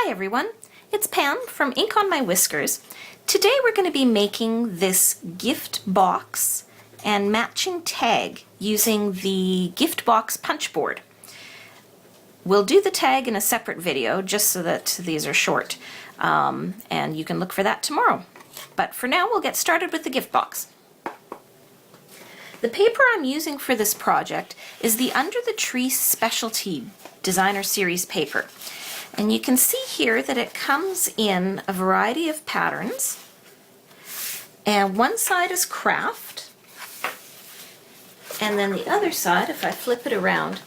Hi everyone, it's Pam from Ink on My Whiskers. Today we're going to be making this gift box and matching tag using the gift box punch board. We'll do the tag in a separate video just so that these are short, and you can look for that tomorrow. But for now we'll get started with the gift box. The paper I'm using for this project is the Under the Tree Specialty Designer Series paper. And you can see here that it comes in a variety of patterns. And one side is craft. And then the other side, if I flip it around,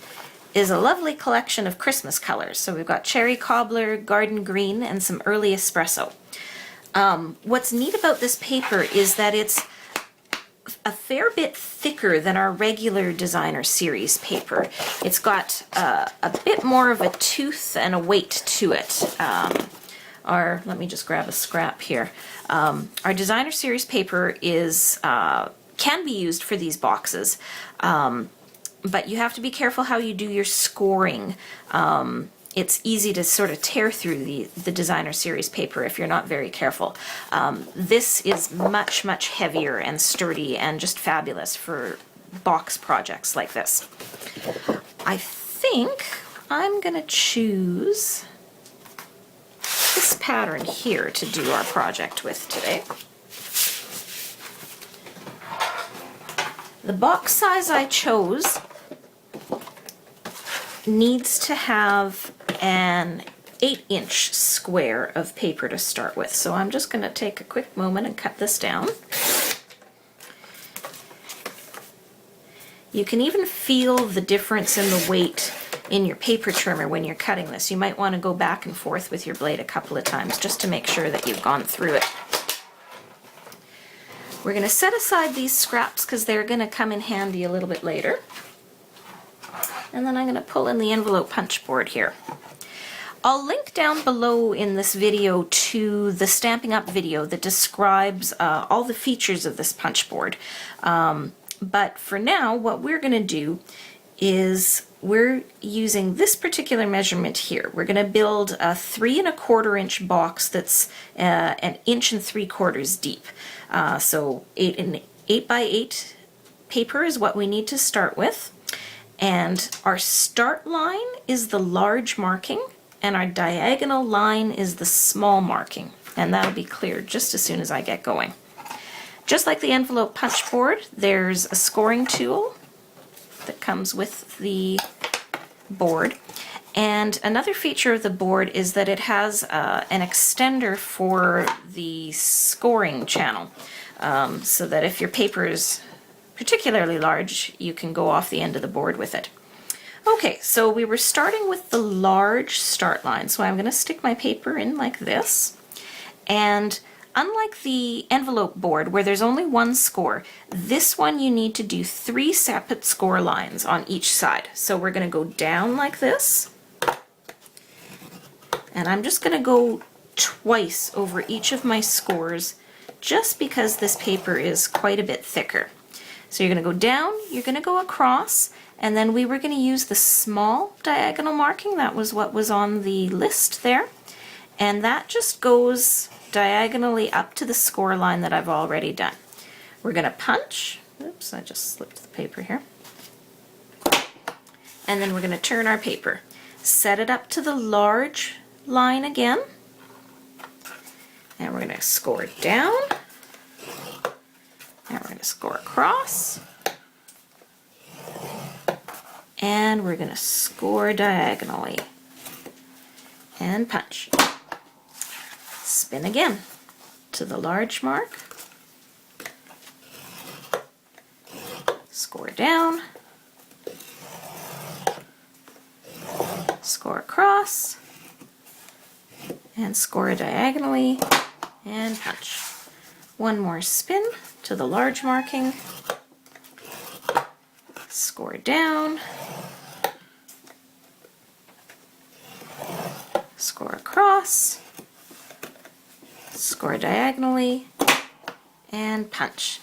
is a lovely collection of Christmas colors. So we've got cherry cobbler, garden green, and some early espresso. What's neat about this paper is that it's a fair bit thicker than our regular Designer Series paper. It's got a bit more of a tooth and a weight to it. Let me just grab a scrap here. Our Designer Series paper is can be used for these boxes, but you have to be careful how you do your scoring. It's easy to sort of tear through the Designer Series paper if you're not very careful. This is much, much heavier and sturdy and just fabulous for box projects like this. I think I'm going to choose this pattern here to do our project with today. The box size I chose needs to have an 8-inch square of paper to start with. So I'm just going to take a quick moment and cut this down. You can even feel the difference in the weight in your paper trimmer when you're cutting this. You might want to go back and forth with your blade a couple of times just to make sure that you've gone through it. We're going to set aside these scraps because they're going to come in handy a little bit later. And then I'm going to pull in the envelope punch board here. I'll link down below in this video to the Stamping Up video that describes all the features of this punch board. But for now, what we're going to do is we're using this particular measurement here. We're going to build a 3 1/4 inch box that's an 1 3/4 inches deep. So 8 by 8 paper is what we need to start with. And our start line is the large marking, and our diagonal line is the small marking. And that'll be clear just as soon as I get going. Just like the envelope punch board, there's a scoring tool that comes with the board. And another feature of the board is that it has an extender for the scoring channel, so that if your paper is particularly large, you can go off the end of the board with it. Okay, so we were starting with the large start line, so I'm going to stick my paper in like this. And unlike the envelope board where there's only one score, this one you need to do 3 separate score lines on each side. So we're going to go down like this, and I'm just going to go twice over each of my scores just because this paper is quite a bit thicker. So you're going to go down, you're going to go across, and then we were going to use the small diagonal marking. That was what was on the list there. And that just goes diagonally up to the score line that I've already done. We're going to punch. Oops, I just slipped the paper here. And then we're going to turn our paper. Set it up to the large line again. And we're going to score down. And we're going to score across. And we're going to score diagonally. And punch. Spin again to the large mark. Score down. Score across. And score diagonally. And punch. One more spin to the large marking, score down, score across, score diagonally, and punch.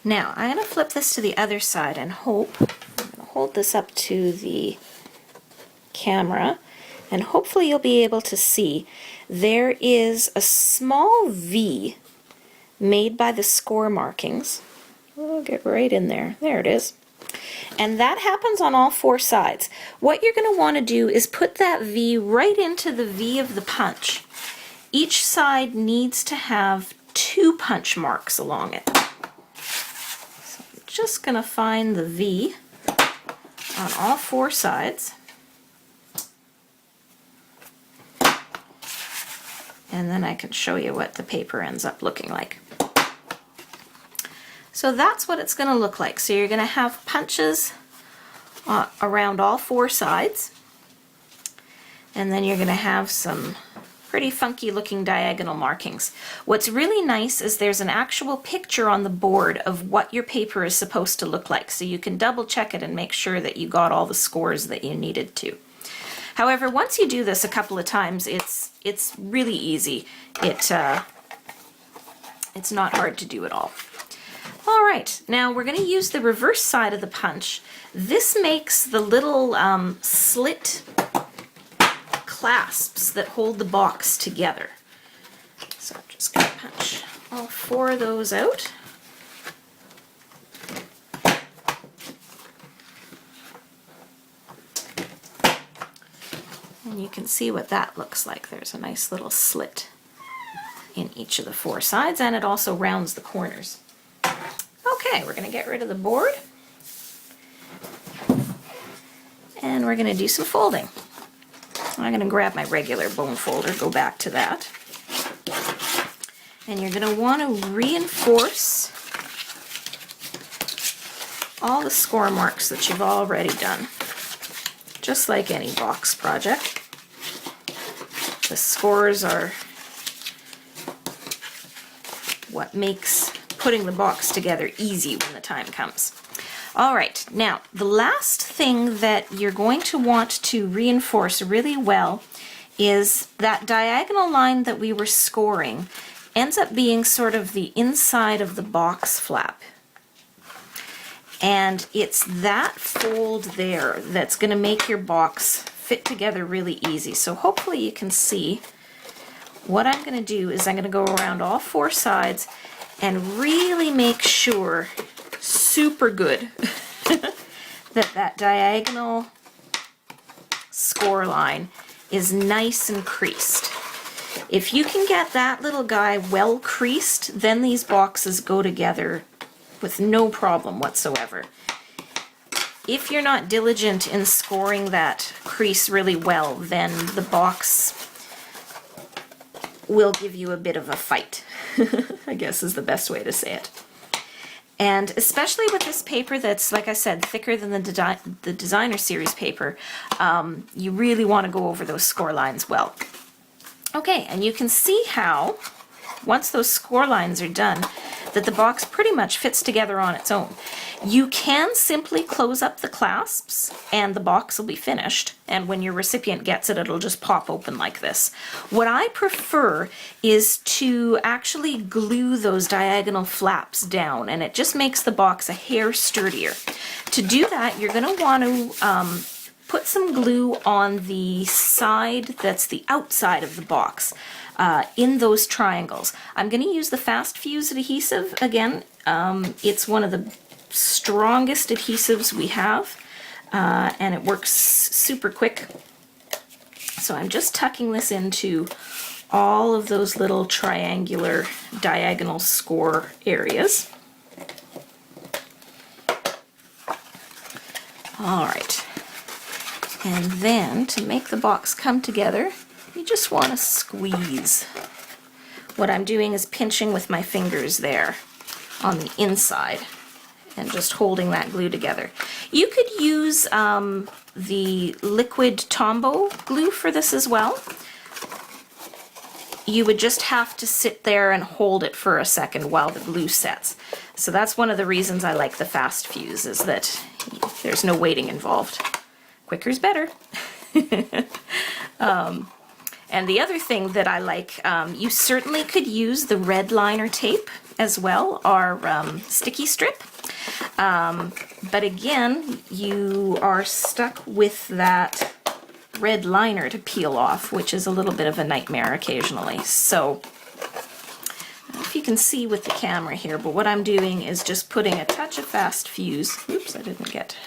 Now I'm going to flip this to the other side and hope, I'm going to hold this up to the camera And hopefully you'll be able to see there is a small V made by the score markings. I'll get right in there. There it is. And that happens on all 4 sides. What you're going to want to do is put that V right into the V of the punch. Each side needs to have 2 punch marks along it. So I'm just going to find the V on all 4 sides. And then I can show you what the paper ends up looking like. So that's what it's going to look like. So you're going to have punches around all 4 sides. And then you're going to have some pretty funky looking diagonal markings. What's really nice is there's an actual picture on the board of what your paper is supposed to look like. So you can double check it and make sure that you got all the scores that you needed to. However, once you do this a couple of times, it's really easy. It's not hard to do at all. All right, now we're going to use the reverse side of the punch. This makes the little slit clasps that hold the box together. So I'm just going to punch all 4 of those out. And you can see what that looks like. There's a nice little slit in each of the 4 sides, and it also rounds the corners. Okay, we're going to get rid of the board. And we're going to do some folding. I'm going to grab my regular bone folder, go back to that. And you're going to want to reinforce all the score marks that you've already done. Just like any box project. The scores are what makes putting the box together easy when the time comes. Alright, now the last thing that you're going to want to reinforce really well is that diagonal line that we were scoring ends up being sort of the inside of the box flap. And it's that fold there that's going to make your box fit together really easy. So hopefully you can see what I'm going to do is I'm going to go around all 4 sides and really make sure, super good, that diagonal score line is nice and creased. If you can get that little guy well creased, then these boxes go together with no problem whatsoever. If you're not diligent in scoring that crease really well, then the box will give you a bit of a fight, I guess is the best way to say it. And especially with this paper that's, like I said, thicker than the designer series paper, you really want to go over those score lines well. Okay, and you can see how, once those score lines are done, that the box pretty much fits together on its own. You can simply close up the clasps and the box will be finished, and when your recipient gets it, it'll just pop open like this. What I prefer is to actually glue those diagonal flaps down, and it just makes the box a hair sturdier. To do that, you're going to want to put some glue on the side that's the outside of the box. In those triangles. I'm going to use the fast fuse adhesive again. It's one of the strongest adhesives we have, and it works super quick. So I'm just tucking this into all of those little triangular diagonal score areas. Alright, and then to make the box come together, you just want to squeeze. What I'm doing is pinching with my fingers there on the inside and just holding that glue together. You could use the liquid Tombow glue for this as well. You would just have to sit there and hold it for a second while the glue sets. So that's one of the reasons I like the fast fuse, is that there's no waiting involved. Quicker's better. And the other thing that I like, you certainly could use the red liner tape as well, or sticky strip. But again, you are stuck with that red liner to peel off, which is a little bit of a nightmare occasionally. So, I don't know if you can see with the camera here, but what I'm doing is just putting a touch of fast fuse. Oops, I didn't get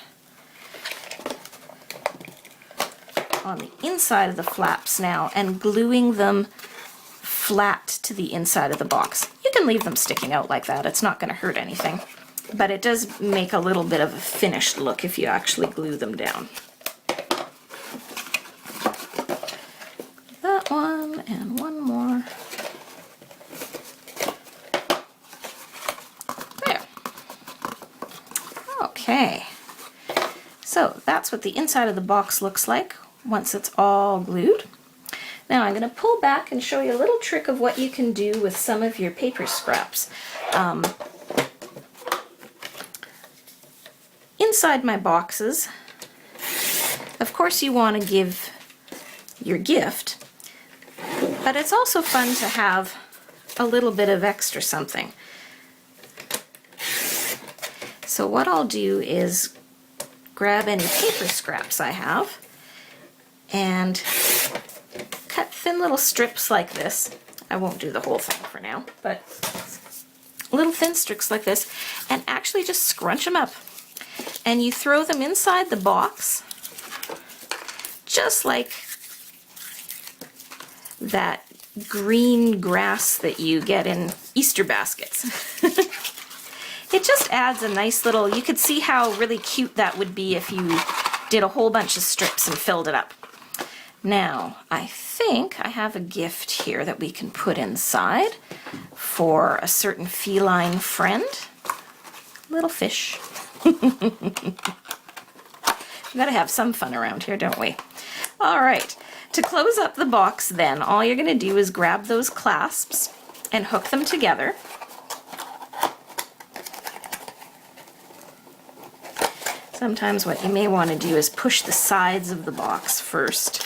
on the inside of the flaps now and gluing them flat to the inside of the box. You can leave them sticking out like that. It's not going to hurt anything. But it does make a little bit of a finished look if you actually glue them down. That one and one more. There. Okay. So that's what the inside of the box looks like once it's all glued. Now I'm going to pull back and show you a little trick of what you can do with some of your paper scraps. Inside my boxes, of course you want to give your gift, but it's also fun to have a little bit of extra something. So what I'll do is grab any paper scraps I have and cut thin little strips like this. I won't do the whole thing for now, but little thin strips like this, and actually just scrunch them up. And you throw them inside the box, just like that green grass that you get in Easter baskets. It just adds a nice little, you could see how really cute that would be if you did a whole bunch of strips and filled it up. Now, I think I have a gift here that we can put inside for a certain feline friend. Little fish. We gotta have some fun around here, don't we? All right, to close up the box then, all you're gonna do is grab those clasps and hook them together. Sometimes what you may want to do is push the sides of the box first,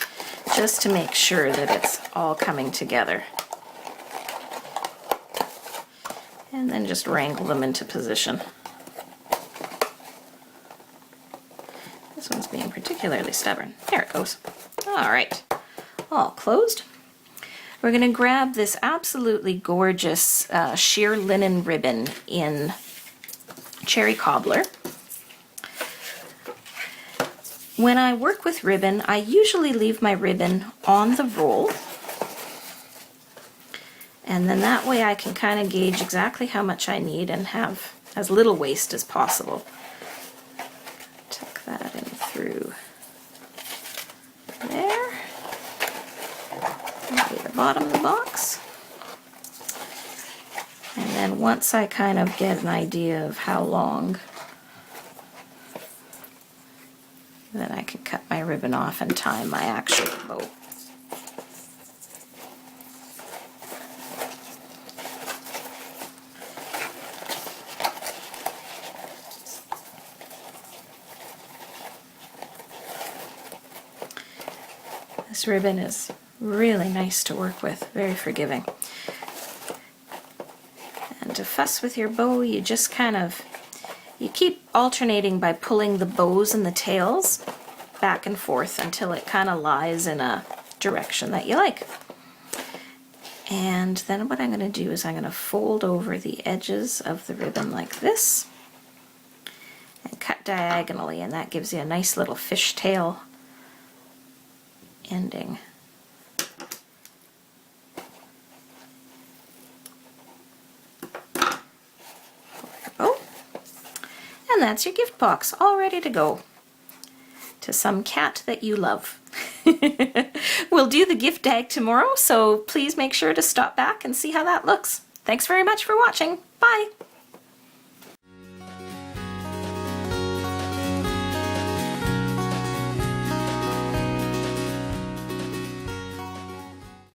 just to make sure that it's all coming together. And then just wrangle them into position. This one's being particularly stubborn. There it goes. All right, all closed. We're going to grab this absolutely gorgeous sheer linen ribbon in Cherry Cobbler. When I work with ribbon, I usually leave my ribbon on the roll, and then that way I can kind of gauge exactly how much I need and have as little waste as possible. Tuck that in through there, maybe the bottom of the box, and then once I kind of get an idea of how long, then I can cut my ribbon off and tie my actual bow. This ribbon is really nice to work with, very forgiving. And to fuss with your bow, you just kind of you keep alternating by pulling the bows and the tails back and forth until it kind of lies in a direction that you like. And then what I'm going to do is I'm going to fold over the edges of the ribbon like this and cut diagonally, and that gives you a nice little fishtail ending. And that's your gift box, all ready to go to some cat that you love. We'll do the gift tag tomorrow, so please make sure to stop back and see how that looks. Thanks very much for watching. Bye!